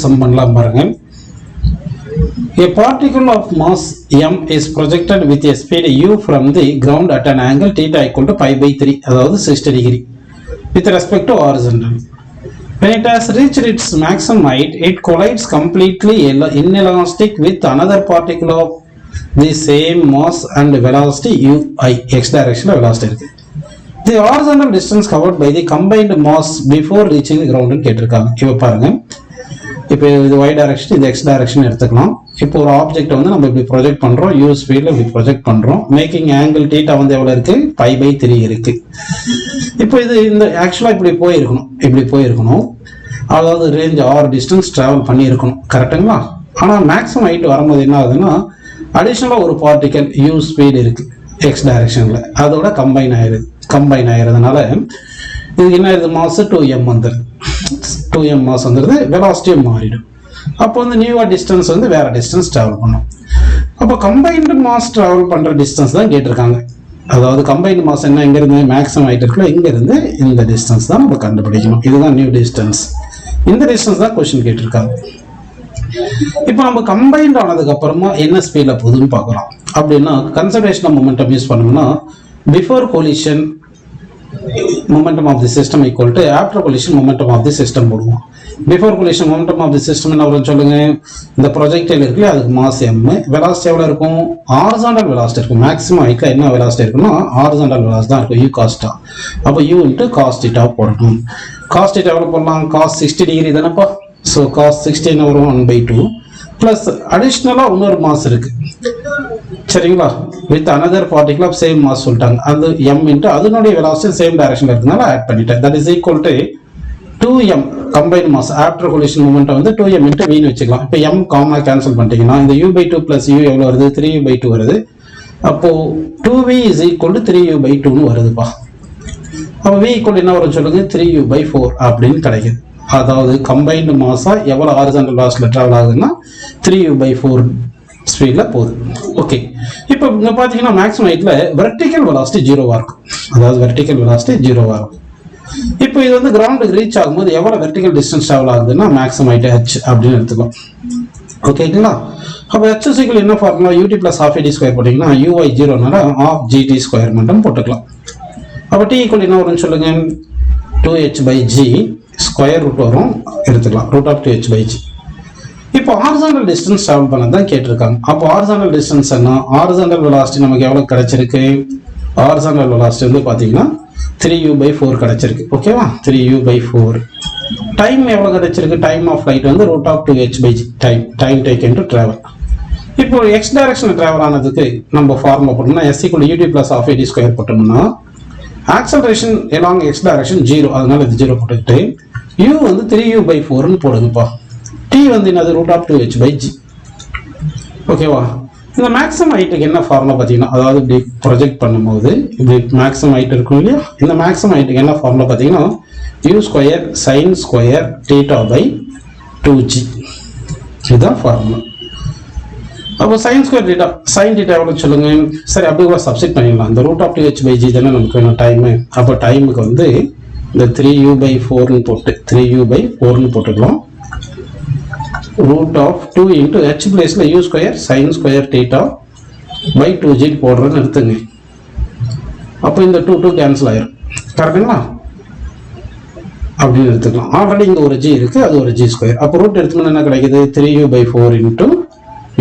sum பண்ணலாம் பாருங்க. A particle of mass m is projected with a speed u from the ground at an angle theta equal to pi by 3, அதாவது 60 degree with respect to horizontal. When it has reached its maximum height, it collides completely inelastic with another particle of the same mass and velocity ui, x direction velocity இருக்கு. The horizontal distance covered by the combined mass before reaching the ground ன்னு கேட்டிருக்காங்க. இப்போ பாருங்க, இப்போ இது y direction, இது x direction எடுத்துக்கலாம். இப்போ ஒரு ஆப்ஜெக்ட் வந்து நம்ம இப்படி ப்ரொஜெக்ட் பண்றோம், u ஸ்பீட்ல இப்படி ப்ரொஜெக்ட் பண்றோம். மேக்கிங் ஆங்கிள் θ வந்து எவ்வளவு இருக்கு? π by 3 இருக்கு. இப்போ இது இந்த ஆக்சுவலா இப்படி போயிருக்கணும், அதாவது ரேஞ்ச் ஆர் டிஸ்டன்ஸ் டிராவல் பண்ணி இருக்கணும், கரெக்டுங்களா? ஆனா மேக்ஸிமம் ஹைட் வரும்போது என்ன ஆகுதுன்னா, அடிஷனலா ஒரு பார்ட்டிகல் u ஸ்பீட் இருக்கு x டைரக்ஷன்ல, அதோட கம்பைன் ஆயிருதுனால இதுக்கு என்ன ஆயிருது? மாஸ் 2m வந்துருது. 2m மாஸ் வந்துருது, வெலாசிட்டியும் மாறிடும். அப்போ வந்து நியூவா டிஸ்டன்ஸ் வந்து வேற டிஸ்டன்ஸ் டிராவல் பண்ணும். அப்போ கம்பைன்டு மாஸ் டிராவல் பண்ற டிஸ்டன்ஸ் தான் கேட்டிருக்காங்க. அதாவது கம்பைன்டு மாஸ் என்ன, இங்க இருந்து மேக்ஸிமம் ஹைட் இருக்குல்ல, இங்க இருந்து இந்த டிஸ்டன்ஸ் தான் நம்ம கண்டுபிடிக்கணும். இதுதான் நியூ டிஸ்டன்ஸ். இந்த டிஸ்டன்ஸ் தான் क्वेश्चन கேட்டிருக்காங்க. இப்போ நம்ம கம்பைன்ட் ஆனதுக்கு அப்புறமா என்ன ஸ்பீட்ல போகுதுன்னு பார்க்கலாம். அப்படின்னா கன்சர்வேஷன் ஆஃப் மொமெண்டம் யூஸ் பண்ணோம்னா, before collision momentum of the system equal to after collision momentum of the system போடுவோம். Before collision momentum of the system என்ன வரும்னு சொல்லுங்க? இந்த ப்ரொஜெக்டைல் இருக்குல்ல, அதுக்கு மாஸ் m, வெலாசிட்டி எவ்வளவு இருக்கும்? ஹாரிசான்டல் வெலாசிட்டி இருக்கும். மேக்ஸிமம் ஹைட்ல என்ன வெலாசிட்டி இருக்குன்னா ஹாரிசான்டல் வெலாசிட்டி தான் இருக்கும், u cos θ. அப்போ u into cos θ போடணும். cos θ எவ்வளவு போடலாம்? cos 60 டிகிரி தானேப்பா. ஸோ cos 60 என்ன வரும்? 1/2 பிளஸ் அடிஷ்னலா இன்னொரு மாஸ் இருக்கு, சரிங்களா? With another particle of same mass சொல்லிட்டாங்க. அது m into அதனுடைய velocity சேம் டைரக்ஷன்ல இருக்கனால ஆட் பண்ணிட்டேன். that is equal to 2m combined mass after collision moment வந்து 2m into v ன்னு வெச்சுக்கலாம். இப்போ m காமனா கேன்சல் பண்ணிட்டீங்கன்னா இந்த u/2 plus u எவ்வளவு வருது? 3u/2 வருது. அப்போ 2v is equal to 3u/2 ன்னு வருதுப்பா. அப்போ v equal என்ன வரும் சொல்லுங்க? 3u/4 அப்படின்னு கிடைக்குது. அதாவது கம்பைன்டு மாஸா எவ்வளவு ஹாரிசான்டல் வெலாசிட்டில டிராவல் ஆகுதுன்னா 3u/4 ஸ்பீட்ல போகுது. ஓகே, இப்போ இங்க பாத்தீங்கன்னா மேக்ஸிமம் ஹைட்ல வெர்டிகல் வெலாசிட்டி 0வா இருக்கும். அதாவது வெர்டிகல் வெலாசிட்டி 0வா இருக்கும். இப்போ இது வந்து கிரவுண்டுக்கு ரீச் ஆகும்போது எவ்வளவு வெர்டிகல் டிஸ்டன்ஸ் டிராவல் ஆகுதுன்னா மேக்ஸிமம் ஹைட் h அப்படின்னு எடுத்துக்கலாம். ஓகேங்களா? அப்போ h = என்ன formula? ut plus half ad square போட்டீங்கன்னா uy 0னால half gt ஸ்கொயர் மட்டும் போட்டுக்கலாம். அப்போ t = என்ன வரும்னு சொல்லுங்க? 2h/g ஸ்கொயர் ரூட் வரும், எடுத்துக்கலாம். Root of 2h/g. இப்போ ஹாரிசான்டல் டிஸ்டன்ஸ் டிராவல் பண்ணது தான் கேட்டிருக்காங்க. அப்போ ஹாரிசான்டல் டிஸ்டன்ஸ் என்ன? ஹாரிசான்டல் வெலாசிட்டி நமக்கு எவ்வளவு கிடைச்சிருக்கு? ஹாரிசான்டல் வெலாசிட்டி வந்து பாத்தீங்கன்னா 3u/4 கிடைச்சிருக்கு. ஓகேவா? 3u/4. டைம் எவ்வளவு கிடைச்சிருக்கு? டைம் ஆஃப் ஃளைட் வந்து root of 2h/g, time taken to travel. இப்போ x டைரக்ஷன்ல டிராவல் ஆனதுக்கு நம்ம ஃபார்முலா போட்டோம்னா s = ut plus half ad square போட்டோம்னா ஆக்சலரேஷன் along x டைரக்ஷன் 0, அதனால இது 0 போட்டுட்டு u வந்து 3u/4 ன்னு போடுங்கப்பா. t வந்து என்னது? Root of 2h/g. ஓகேவா? இந்த மேக்ஸிமம் ஹைட்டுக்கு என்ன ஃபார்முலா பார்த்தீங்கன்னா, அதாவது இப்படி ப்ரொஜெக்ட் பண்ணும்போது இப்படி மேக்ஸிமம் ஹைட் இருக்கும் இல்லையா, இந்த மேக்ஸிமம் ஹைட்டுக்கு என்ன ஃபார்முலா பார்த்தீங்கன்னா u² sin² θ/2g. இதுதான் ஃபார்முலா. அப்போ sin² θ, sin θ எவ்வளவு சொல்லுங்க? சரி, அப்படி கூட சப்ஸ்டிட் பண்ணிடலாம். இந்த ரூட் ஆஃப் 2h/g தானே நமக்கு வேணும் டைமு. அப்போ டைமுக்கு வந்து இந்த 3u/4 போட்டு 3u/4 போட்டுக்கலாம். root of 2 into h பிளேஸ்ல u ஸ்கொயர் sin² θ/2g போடுறேன்னு எடுத்துங்க. அப்போ இந்த 2 கேன்சல் ஆயிரும், கரெக்டுங்களா? அப்படின்னு எடுத்துக்கலாம். ஆல்ரெடி இங்க ஒரு g இருக்கு, அது ஒரு g ஸ்கொயர். அப்போ ரூட் எடுத்துக்கணும் என்ன கிடைக்குது? 3u/4 into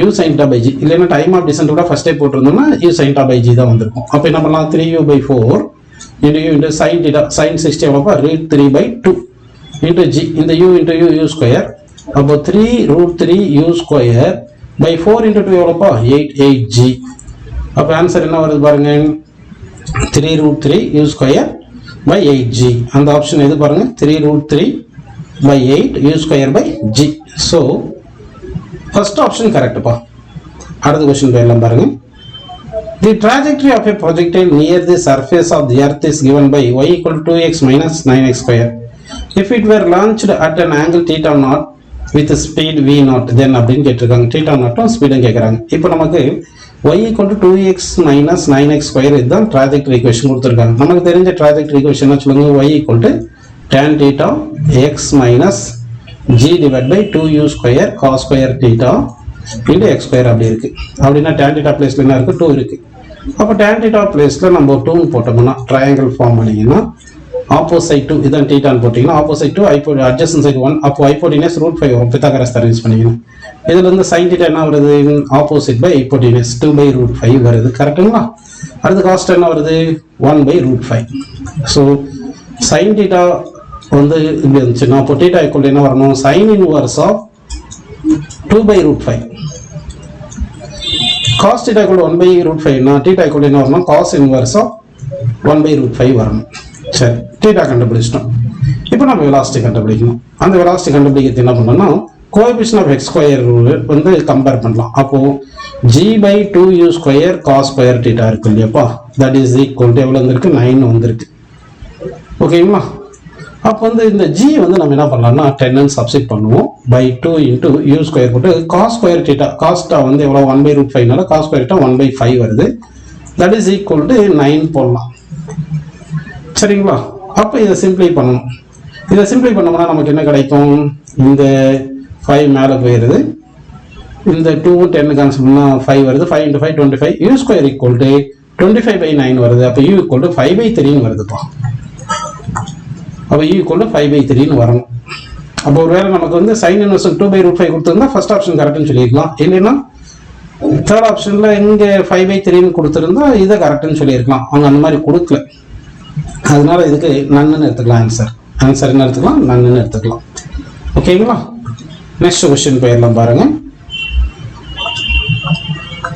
u sin θ/g. இல்லைன்னா டைம் ஆஃப் டிஸ்டன்ஸ் கூட ஃபர்ஸ்டே போட்டிருந்தோம்னா u sin θ/g தான் வந்திருக்கும். அப்போ என்ன பண்ணலாம்? 3u/4 into u into sin θ, sin 60 எவ்வளோப்பா? √3/2 into g, இந்த u into u ஸ்கொயர். அப்போ 3√3u²/4 into 2 எவ்வளோப்பா? 8g. அப்போ ஆன்சர் என்ன வருது பாருங்க? 3√3u²/8g. அந்த ஆப்ஷன் எது பாருங்க? 3√3/8u²/g. ஸோ ஃபர்ஸ்ட் ஆப்ஷன் கரெக்டுப்பா. அடுத்த கொஸ்டின் போயிடலாம் பாருங்க. The trajectory of a projectile near the surface of the earth is given by y = 2x minus 9x². If it were launched at an angle θ0 with speed v0, then அப்படின்னு கேட்டிருக்காங்க. θ0 ஸ்பீடும் கேட்குறாங்க. இப்போ நமக்கு y = 2x minus 9x² இதுதான் trajectory equation கொடுத்துருக்காங்க. நமக்கு தெரிஞ்ச trajectory equation என்ன சொல்லுங்க? y = tan θ x minus g divided by 2u square cos square theta into x square அப்படி இருக்கு. அப்படின்னா tan theta பிளேஸ்ல என்ன இருக்கு 2 இருக்கு. அப்போ tan theta பிளேஸ்ல நம்ம 2 போட்டோம்னா ட்ரையாங்கிள் ஃபார்ம் பண்ணீங்கன்னா ஆப்போசைட் 2 இதான் தீட்டான்னு போட்டீங்கன்னா ஆப்போசைட் 2 அட்ஜசன்ட் சைடு 1 அப்போ ஹைபோடெனஸ் √5 வரும். பித்தாகரஸ் அரேஞ்ச் பண்ணீங்கன்னா இதுல இருந்து sin theta என்ன வருது ஆப்போசிட் பை ஹைபோடெனஸ் 2/√5 வருது. கரெக்ட்டுங்களா? அடுத்து காஸ்ட் என்ன வருது 1/√5. ஸோ sin theta வந்து இப்படி இருந்துச்சுன்னா அப்போ theta equal என்ன வரணும் sin inverse of 2/√5. cos theta equal 1/√5 னா theta equal என்ன வரணும் cos inverse of 1/√5 வரணும். சரி, theta கண்டுபிடிச்சிட்டோம். இப்போ நம்ம வெலாசிட்டி கண்டுபிடிக்கணும். அந்த வெலாசிட்டி கண்டுபிடிக்கிறது என்ன பண்ணணும்னா கோஎஃபிஷியன்ட் ஆஃப் x ஸ்கொயர் வந்து கம்பேர் பண்ணலாம். அப்போ g/2u square cos square theta இருக்கு இல்லையாப்பா, தட் இஸ் ஈக்குவல் டு எவ்வளோ வந்திருக்கு 9 வந்திருக்கு. ஓகேங்களா? அப்போ வந்து இந்த g வந்து நம்ம என்ன பண்ணலாம்னா 10 சப்ஸ்டிட் பண்ணுவோம். பை 2 இன்டூ u ஸ்கொயர் போட்டு cos ஸ்கொயர் theta காஸ்டா வந்து எவ்வளோ 1/√5னால cos ஸ்கொயர் theta 1/5 வருது. தட் இஸ் ஈக்குவல் டு 9 போடலாம். சரிங்களா? அப்போ இதை சிம்பிளை பண்ணணும். இதை சிம்பிளை பண்ணோம்னா நமக்கு என்ன கிடைக்கும், இந்த 5 மேலே போயிடுது, இந்த 2 10 கேன்சல் பண்ணால் 5 வருது. 5 × 5 25. u ஸ்கொயர் ஈக்குவல் டு 25/9 வருது. அப்போ u ஈக்குவல் டு 5/3 வருதுப்பா. அப்போ u ஈக்குவல் டு 5/3 வரணும். அப்போ ஒருவேளை நமக்கு வந்து சைன் இன்வெர்ஸ் 2/√5 கொடுத்துருந்தா ஃபர்ஸ்ட் ஆப்ஷன் கரெக்ட்னு சொல்லியிருக்கலாம். இல்லைன்னா தேர்ட் ஆப்ஷனில் இங்கே 5/3 கொடுத்துருந்தா இதை கரெக்டுன்னு சொல்லியிருக்கலாம். அவங்க அந்த மாதிரி கொடுக்கல, அதனால இதுக்கு நன்னு எடுத்துக்கலாம். ஆன்சர் என்ன எடுத்துக்கலாம், நன்னு எடுத்துக்கலாம். ஓகேங்களா? நெக்ஸ்ட் கொஸ்டின் போயிடலாம் பாருங்க.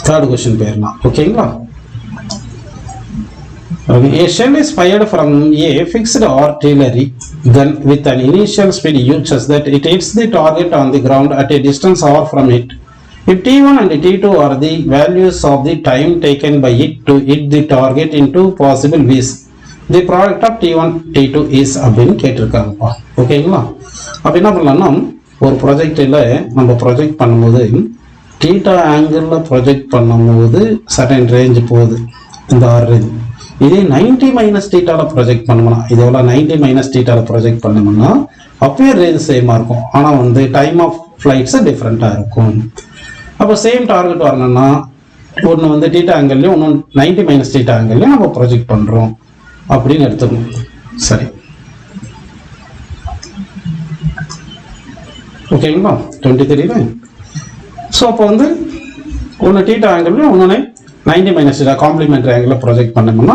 தேர்ட் கொஸ்டின் போயிடலாம். ஓகேங்களா? A shell is fired from a fixed artillery gun with an initial speed u such that it hits the target on the ground at a distance r from it. If t1 and t2 are the values of the time taken by it to hit the target in two possible ways, the product of t1 t2 is அப்படின்னு கேட்டிருக்காங்கப்பா. ஓகேங்களா? அப்போ என்ன பண்ணலாம்னா ஒரு ப்ராஜெக்டில் நம்ம project பண்ணும்போது theta ஆங்கிளில் ப்ரொஜெக்ட் பண்ணும்போது சர்டன் ரேஞ்ச் போகுது, இந்த ஆர் ரேஞ்ச். இதே 90 மைனஸ் தீட்டாவில் ப்ரொஜெக்ட் பண்ணோம்னா, இது எவ்வளோ 90 மைனஸ் தீட்டாவில் ப்ரொஜெக்ட் பண்ணோம்னா அப்பயே ரேஞ்ச் சேமாக இருக்கும், ஆனால் வந்து டைம் ஆஃப் ஃப்ளைட்ஸு டிஃப்ரெண்ட்டாக இருக்கும். அப்போ சேம் டார்கெட் வரணும்னா ஒன்று வந்து தீட்டா ஆங்கிள்லையும் ஒன்று 90 மைனஸ் தீட்டா ஆங்கிள்லையும் நம்ம ப்ரொஜெக்ட் பண்ணுறோம் அப்படின்னு எடுத்துக்கணும். சரி, ஓகேங்களா? 23. ஸோ அப்போ வந்து ஒன்று தீட்டா ஆங்கிள்லையும் ஒன்று 90 மைனஸ் தீட்டா காம்ப்ளிமெண்ட்ரி ஆங்கிளில் ப்ரொஜெக்ட் பண்ணோம்னா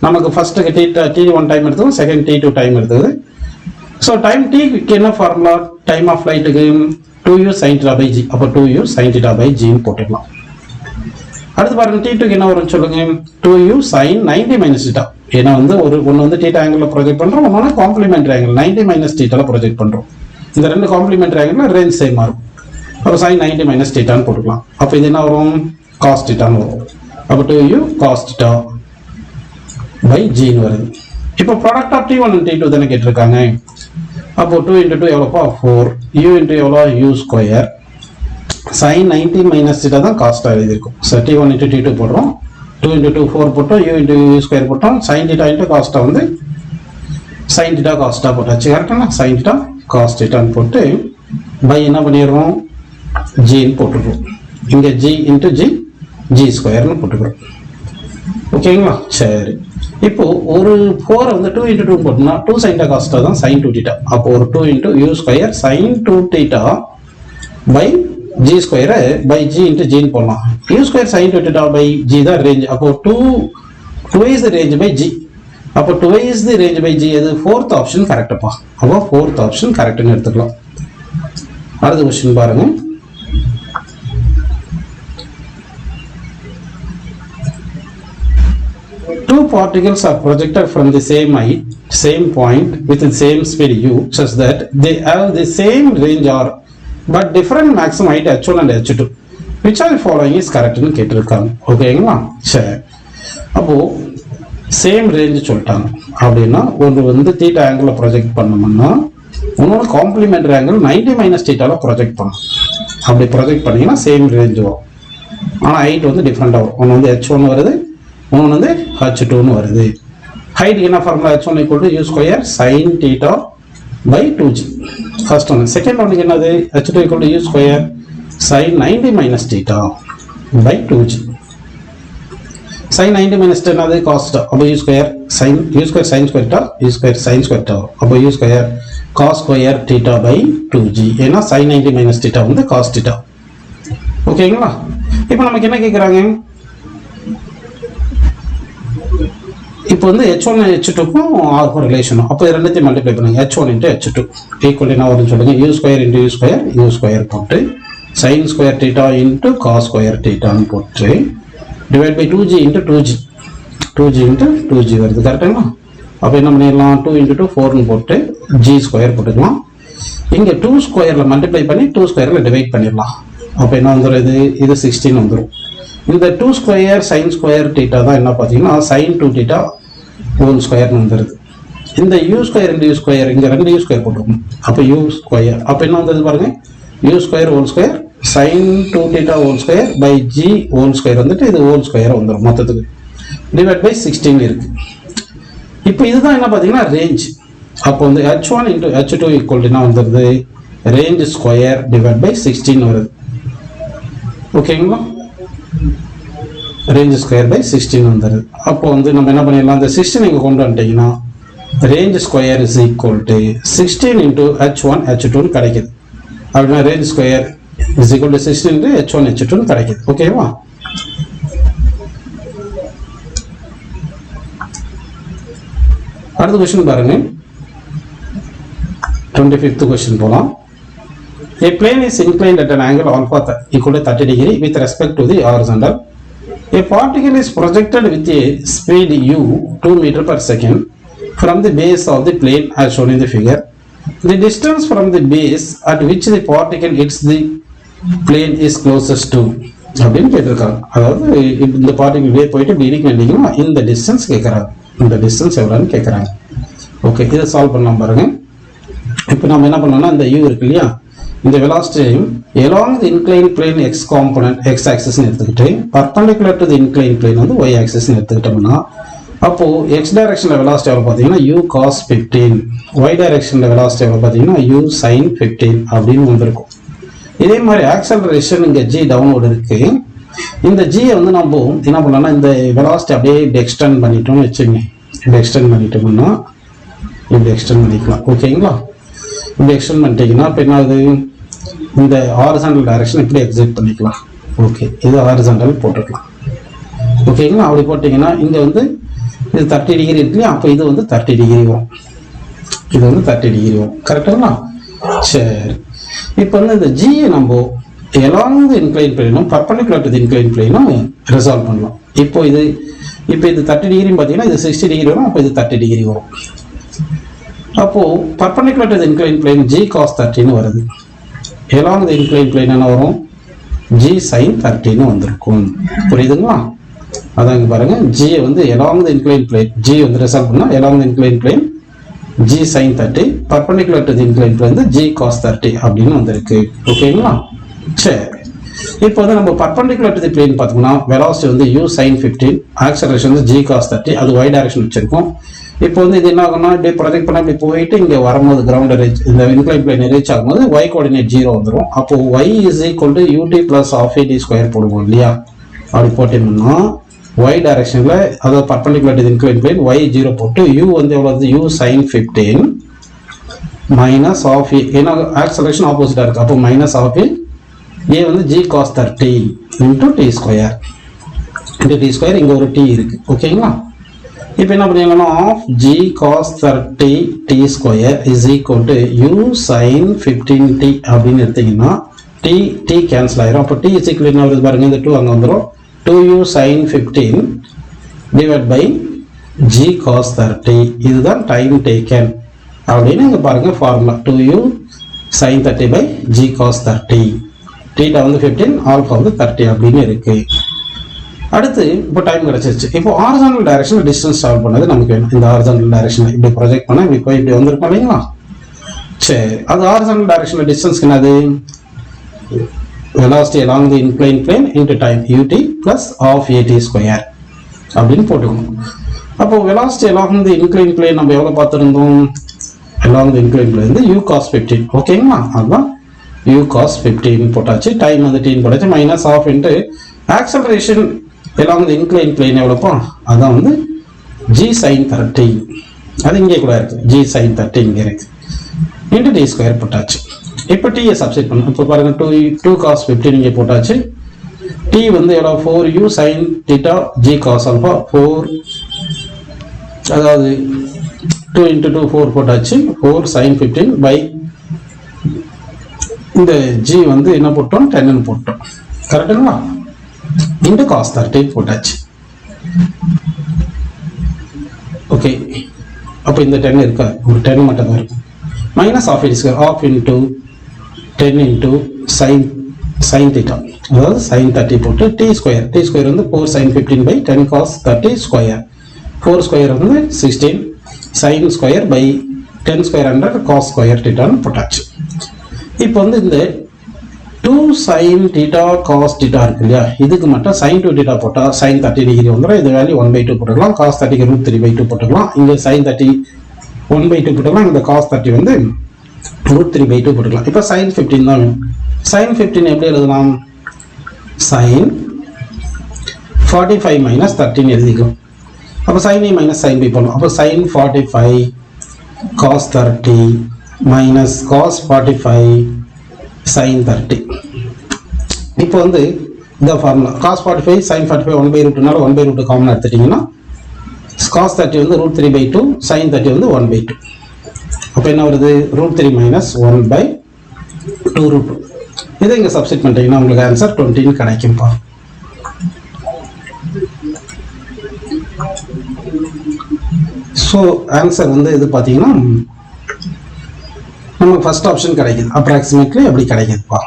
நமக்கு ஃபர்ஸ்ட்டுக்கு t1 டைம் எடுத்தது, செகண்ட் t2 டைம் எடுத்தது. ஸோ டைம் t என்ன ஃபார்முலா, டைம் ஆஃப் ஃப்ளைட்டுக்கு 2u sin theta by g. அப்போ 2u sin theta by g போட்டுக்கலாம். அடுத்து பாருங்க t2 என்ன வரும்னு சொல்லுங்க, 2u sin 90 மைனஸ் தீட்டா. ஏன்னா வந்து ஒன்று வந்து தீட்டா ஆங்கிளில் ப்ரொஜெக்ட் பண்ணுறோம், ஒன்று காம்ப்ளிமெண்ட்ரி ஆங்கிள் 90 மைனஸ் தீட்டாவில் ப்ரொஜெக்ட் பண்ணுறோம். இந்த ரெண்டு காம்ப்ளிமெண்ட்ரி ஆங்கிளில் ரேஞ்ச் சேம் மாறும். அப்போ sin 90 மைனஸ் தீட்டான்னு போட்டுக்கலாம். அப்போ இது என்ன வரும், cos தீட்டான்னு வரும். அப்போ 2u cos theta by g வருது. இப்போ product of t1 and t2 தானே கேட்டிருக்காங்க. அப்போ 2 × 2 எவ்வளோப்பா 4, u × எவ்வளோ u square, sin 90 minus theta தான் காஸ்ட்டாக எழுதியிருக்கும். ஸோ t1 × t2 போடுறோம், 2 × 2 4 போட்டோம், u × u ஸ்கொயர் போட்டோம், sin theta × காஸ்ட்டா வந்து sin theta காஸ்ட்டா போட்டாச்சு. கரெக்டாக sin theta cos thetaன்னு போட்டு பை என்ன பண்ணிடுறோம் ஜின்னு போட்டுருவோம். இங்கே g × g g ஸ்கொயர்னு போட்டுக்கிறோம். ஓகேங்களா? சரி, இப்போ ஒரு 4 வந்து 2 × 2 போட்டோம்னா 2 sin theta cos theta தான் sin 2 theta. அப்போ ஒரு 2 × u square sin 2 theta by g ஸ்கொயரை பை g × g போடலாம். u square sin 2 theta by g தான் ரேஞ்ச். அப்போ 2 is the range by g. அப்போ 2 is the range by g எது, fourth option கரெக்டுப்பா. அப்போ ஃபோர்த் ஆப்ஷன் கரெக்டுன்னு எடுத்துக்கலாம். அடுத்த கொஸ்டின் பாருங்க. Two particles are projected from the same height, same point with the same speed u such that they have the same range r but different maximum height h1 and h2. Which are the following is correct னு கேட்டிருக்காங்க. ஓகேங்களா? சரி, அப்போ same range சொல்லிட்டாங்க. அப்படின்னா ஒன்று வந்து theta ஆங்கிளில் ப்ரொஜெக்ட் பண்ணோம்னா இன்னொன்று காம்ப்ளிமெண்ட்ரி ஆங்கிள் 90 மைனஸ் தீட்டாவில் ப்ரொஜெக்ட் பண்ணணும். அப்படி ப்ரொஜெக்ட் பண்ணிங்கன்னா சேம் ரேஞ்ச் வரும், ஆனால் ஹைட் வந்து டிஃப்ரெண்ட்டாக வரும். ஒன்று வந்து h1 வருது, ஒன்று வந்து h2ன்னு வருது. ஹைட்டுக்கு என்ன formula, h1 = u square sin theta by 2g. First one. Second one என்னது h2 equal to u square sin 90 minus theta by 2g. sin 90 minus theta என்னது cos theta. அப்போ u square sin square theta u square sin square theta. அப்போ u square cos square theta by 2g. ஏன்னா sin 90 minus theta வந்து cos theta. ஓகேங்களா? இப்போ நமக்கு என்ன கேக்குறாங்க? இப்போ வந்து h1 h2க்கும் r ரிலேஷனும். அப்போ ரெண்டுத்தையும் மல்டிப்ளை பண்ணுங்க. h1 into h2 ஈக்குவல் என்ன வரும்னு சொல்லுங்க. u square into u square போட்டு sin square theta into cos square theta ன்னு போட்டு divide by 2g into 2g into 2g வருது. கரெக்ட்டுங்களா? அப்போ என்ன பண்ணிடலாம்? 2 into 2 4 ன்னு போட்டு g ஸ்கொயர் போட்டுக்கலாம். இங்க 2 ஸ்கொயர்ல மல்டிப்ளை பண்ணி 2 ஸ்கொயர்ல டிவைட் பண்ணிடலாம். அப்போ என்ன வந்துடும்? இது 16 வந்துடும். இந்த 2 ஸ்கொயர் sin ஸ்கொயர் theta தான் என்ன பார்த்தீங்கன்னா sin 2 theta ஹோல் ஸ்கொயர்னு வந்துடுது. இந்த u square into u square இங்க ரெண்டு u ஸ்கொயர் போட்டுருக்கும். அப்போ u ஸ்கொயர் அப்போ என்ன வந்தது பாருங்க, u square whole square sin 2 theta whole square by g whole square வந்துட்டு இது ஹோல் ஸ்கொயர் வந்துடும் மொத்தத்துக்கு டிவைட் பை 16 இருக்கு. இப்போ இதுதான் என்ன பார்த்தீங்கன்னா ரேஞ்ச். அப்போ வந்து h1 into h2 ஈக்குவல் என்ன வந்துடுது? ரேஞ்ச் ஸ்கொயர் டிவைட் பை 16 வருது. ஓகேங்களா? ரேஞ்ச் ஸ்கொயர் பை 16 வந்துடுது. அப்போ வந்து நம்ம என்ன பண்ணிடலாம்? இந்த 16 இங்கே கொண்டு வந்துட்டீங்கன்னா range square is equal to 16 into h1 h2 கிடைக்குது. அப்படின்னா range square is equal to 16 into h1 h2 கிடைக்குது. ஓகேவா? அடுத்த கொஸ்டின் பாருங்க. 25th கொஸ்டின் போலாம். A plane is inclined at an angle alpha equal to 30 degree with respect to the horizontal. A particle is projected with a speed u 2 meter per second from the base of the plane as shown in the figure. The distance from the base at which the particle hits the plane is closest to. அப்படின்னு கேட்டிருக்காங்க. அதாவது இந்த particle வே போயிட்டு இப்படி இடிக்க வேண்டிங்கன்னா இந்த distance கேட்குறாங்க. இந்த டிஸ்டன்ஸ் எவ்வளோன்னு கேட்குறாங்க. ஓகே, இதை சால்வ் பண்ணலாம் பாருங்க. இப்போ நம்ம என்ன பண்ணோம்னா இந்த u இருக்கு இல்லையா, இந்த velocity along the inclined plane x component x axis னு எடுத்துக்கிட்டு perpendicular to the inclined plane வந்து y axis னு எடுத்துக்கிட்டோம்னா அப்போ x டைரக்ஷன்ல velocity எவ்வளவு பாத்தீங்கன்னா u cos 15, y டைரக்ஷன்ல velocity எவ்வளவு பாத்தீங்கன்னா u sin 15 அப்படின்னு வந்திருக்கும். இதே மாதிரி acceleration இங்க g டவுன்வர்ட் இருக்கு. இந்த g வந்து நம்ம என்ன பண்ணலாம்னா இந்த velocity அப்படியே எக்ஸ்டெண்ட் பண்ணிட்டோம்னு வெச்சுங்க. இப்படி எக்ஸ்டெண்ட் பண்ணிட்டோம்னா இப்படி எக்ஸ்டெண்ட் பண்ணிக்கலாம். ஓகேங்களா? இப்படி எக்ஸ்டெண்ட் பண்ணிட்டீங்கன்னா இப்போ என்ன ஆகுது? இந்த ஹாரிசான்டல் டைரக்ஷன் இப்படி எக்ஸிட் பண்ணிக்கலாம். ஓகே, இது ஹாரிசான்டல் போட்டுக்கலாம். ஓகேங்களா? அப்படி போட்டிங்கன்னா இங்கே வந்து இது 30 டிகிரி இருக்கு இல்லையா, அப்போ இது வந்து 30 டிகிரி வரும். இது வந்து 30 டிகிரி வரும். கரெக்டுங்களா? சரி, இப்போ வந்து இந்த ஜியை நம்ம எலாங் தி இன்க்ளைன் பிளேனும் பர்பெண்டிகுலர் டு தி இன்க்ளைன் பிளேனும் ரிசால்வ் பண்ணலாம். இப்போ இது 30 டிகிரின்னு பார்த்தீங்கன்னா இது 60 டிகிரி வரும். அப்போ இது 30 டிகிரி வரும். அப்போ perpendicular to the incline plane g cos 30 ன்னு வருது. along the inclined plane என்ன வரும்? g sin 30 ன்னு வந்திருக்கும். புரியுதுங்களா? அதான் இங்க பாருங்க, g வந்து along the inclined plane, g வந்து ரிசால்வ் பண்ணா along the inclined plane g sin 30 perpendicular to the inclined plane வந்து g cos 30 அப்படின்னு வந்திருக்கு. ஓகேங்களா? சரி, இப்போ வந்து நம்ம perpendicular to the plane பார்த்தோம்னா velocity வந்து u sin 15, acceleration வந்து g cos 30, அது y direction வச்சிருக்கோம். இப்போ வந்து இது என்ன ஆகும்னா இப்படி ப்ரொஜெக்ட் பண்ண இப்படி போயிட்டு இங்கே வரும்போது கிரவுண்ட் ரீச் இந்த இன்க்ளைன் பிளேன் ரீச் ஆகும்போது y கோஆர்டினேட் 0 வந்துடும். அப்போ y is equal to ut plus half at square போடுவோம் இல்லையா? அப்படி போட்டோம்னா y டைரக்ஷன்ல அதாவது perpendicular to incline plane y 0 போட்டு u வந்து எவ்வளவு? u sin 15 minus half a, ஏன்னா ஆக்சலரேஷன் ஆப்போசிட்டா இருக்கு. அப்போ மைனஸ் ஆஃப் a வந்து g cos 30 into t square into t square, இங்கே ஒரு t இருக்கு. ஓகேங்களா? இப்போ என்ன பண்ணிடலாம்னா half g cos 30 t square is equal to u sin 15t அப்படின்னு எடுத்தீங்கன்னா t கேன்சல் ஆயிரும். அப்போ t இஸ் ஈக்குவல் என்ன வருது பாருங்க, இந்த 2 அங்கே வந்துடும். 2u sin 15 divide by g cos 30, இதுதான் டைம் டேக்கன் அப்படின்னு இங்கே பாருங்க formula. 2u sin 30 by g cos 30, theta வந்து 15, ஆல்ஃபா வந்து 30 அப்படின்னு இருக்கு. அடுத்து இப்போ டைம் கிடைச்சிருச்சு. இப்போ ஹாரிசான்டல் டைரக்ஷன்ல டிஸ்டன்ஸ் ட்ராவல் பண்ணது நமக்கு வேணும். இந்த ஹாரிசான்டல் டைரக்ஷன்ல இப்படி ப்ரொஜெக்ட் பண்ணா இப்படி போய் இப்படி வந்திருக்கும் இல்லைங்களா? சரி, அது ஹாரிசான்டல் டைரக்ஷன்ல டிஸ்டன்ஸ்க்கு என்னது? velocity along the inclined plane into time ut plus half at square அப்படின்னு போட்டுக்கணும். அப்போ velocity along the inclined plane நம்ம எவ்வளவு பார்த்துருந்தோம்? along the inclined plane வந்து u cos 15. ஓகேங்களா, அதுதான் u cos 15 போட்டாச்சு. டைம் வந்து t போட்டாச்சு. Minus of into acceleration along the inclined plane எவ்வளோப்போ அதான் வந்து g sin 30. அது இங்கே கூட இருக்கு, g sin 30 இங்கே இருக்கு. இன்ட்டு டி ஸ்கொயர் போட்டாச்சு. இப்போ டீயை சப்ஸ்டிட் பண்ணணும். இப்போ பாருங்க 2 cos 15 இங்கே போட்டாச்சு. டி வந்து எவ்வளோ 4u sin theta g cos alpha 4, அதாவது 2 into 2 4 போட்டாச்சு. 4 sin 15 by இந்த g வந்து என்ன போட்டோம் 10 போட்டோம். கரெக்டுங்களா? இன்ட்டு cos 30 போட்டாச்சு. ஓகே, அப்போ இந்த 10 இருக்கா, ஒரு 10 மட்டும் தான் இருக்கும். Minus half it square of into 10 into sin theta, அதாவது sin 30 போட்டு t ஸ்கொயர் வந்து 4 sin 15 by 10 cos 30 square. 4 square வந்து 16 sin square by 10 square 100 cos square thetaன்னு போட்டாச்சு. இப்போ வந்து இந்த 2 sin theta cos theta இருக்கு இல்லையா, இதுக்கு மட்டும் sin 2 theta போட்டால் sin 30 டிகிரி வந்துடும். இது வேல்யூ 1/2 போட்டுக்கலாம். cos 30க்கு √3/2 போட்டுக்கலாம். இங்கே sin 30 1/2 போட்டுக்கலாம். இந்த cos 30 வந்து √3/2 போட்டுக்கலாம். இப்போ sin 15 தான் வேணும். sin 15 எப்படி எழுதலாம்? sin 45 minus 13 எழுதிக்கலாம். அப்போ sin a minus sin b போடலாம். அப்போ sin 45 cos 30 minus cos 45 sin 30. இப்போ வந்து இந்த ஃபார்முலா cos 45 sin 45 1/√னால 1/√2 காமன் எடுத்துட்டீங்கன்னா cos 30 வந்து √3/2, sin 30 வந்து 1/2. அப்போ என்ன வருது? √3 minus 1/2√2. இதை இங்கே சப்ஸ்டிட் பண்ணிட்டீங்கன்னா உங்களுக்கு ஆன்சர் 20 கிடைக்கும்பா. ஸோ ஆன்சர் வந்து இது பார்த்தீங்கன்னா நமக்கு ஃபர்ஸ்ட் ஆப்ஷன் கிடைக்குது. அப்ராக்சிமேட்லி அப்படி கிடைக்குதுப்பா.